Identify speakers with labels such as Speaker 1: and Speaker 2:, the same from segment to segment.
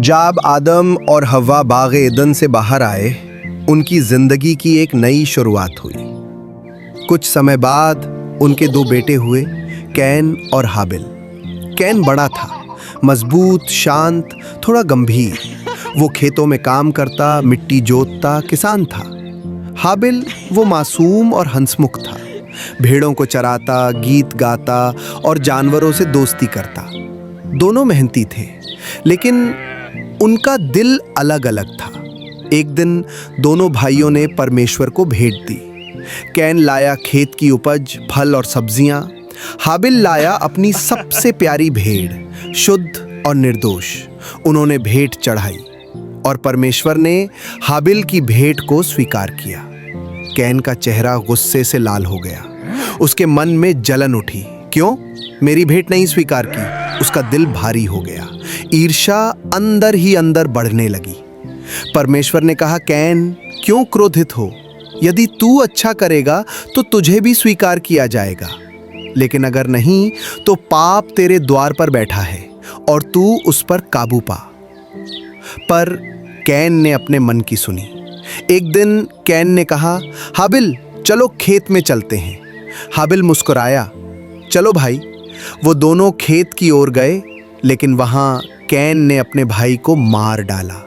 Speaker 1: जब आदम और हव्वा बाग़ एदन से बाहर आए, उनकी जिंदगी की एक नई शुरुआत हुई। कुछ समय बाद उनके दो बेटे हुए, कैन और हाबिल। कैन बड़ा था, मजबूत, शांत, थोड़ा गंभीर। वो खेतों में काम करता, मिट्टी जोतता, किसान था। हाबिल वो मासूम और हंसमुख था, भेड़ों को चराता, गीत गाता और जानवरों से दोस्ती करता। दोनों मेहनती थे, लेकिन उनका दिल अलग अलग था। एक दिन दोनों भाइयों ने परमेश्वर को भेंट दी। कैन लाया खेत की उपज, फल और सब्जियां। हाबिल लाया अपनी सबसे प्यारी भेड़, शुद्ध और निर्दोष। उन्होंने भेंट चढ़ाई और परमेश्वर ने हाबिल की भेंट को स्वीकार किया। कैन का चेहरा गुस्से से लाल हो गया। उसके मन में जलन उठी। क्यों मेरी भेंट नहीं स्वीकार की? उसका दिल भारी हो गया। ईर्ष्या अंदर ही अंदर बढ़ने लगी। परमेश्वर ने कहा, कैन, क्यों क्रोधित हो? यदि तू अच्छा करेगा तो तुझे भी स्वीकार किया जाएगा, लेकिन अगर नहीं तो पाप तेरे द्वार पर बैठा है और तू उस पर काबू पा। पर कैन ने अपने मन की सुनी। एक दिन कैन ने कहा, हाबिल, चलो खेत में चलते हैं। हाबिल मुस्कुराया, चलो भाई। वो दोनों खेत की ओर गए, लेकिन वहां कैन ने अपने भाई को मार डाला।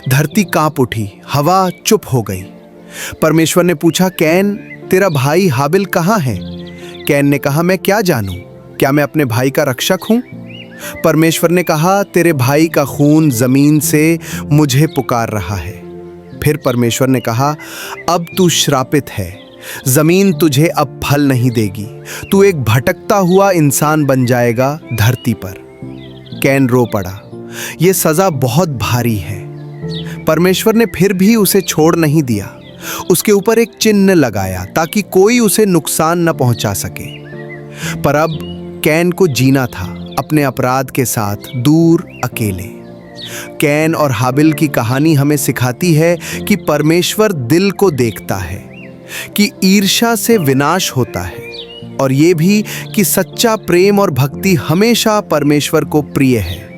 Speaker 1: धरती कांप उठी, हवा चुप हो गई। परमेश्वर ने पूछा, कैन, तेरा भाई हाबिल कहाँ है? कैन ने कहा, मैं क्या जानूं? क्या मैं अपने भाई का रक्षक हूं? परमेश्वर ने कहा, तेरे भाई का खून जमीन से मुझे पुकार रहा है। फिर परमेश्वर ने कहा, अब तू श्रापित है। जमीन तुझे अब फल नहीं देगी। तू एक भटकता हुआ इंसान बन जाएगा धरती पर। कैन रो पड़ा। यह सजा बहुत भारी है। परमेश्वर ने फिर भी उसे छोड़ नहीं दिया। उसके ऊपर एक चिन्ह लगाया ताकि कोई उसे नुकसान न पहुंचा सके। पर अब कैन को जीना था अपने अपराध के साथ, दूर, अकेले। कैन और हाबिल की कहानी हमें सिखाती है कि परमेश्वर दिल को देखता है, कि ईर्ष्या से विनाश होता है, और ये भी कि सच्चा प्रेम और भक्ति हमेशा परमेश्वर को प्रिय है।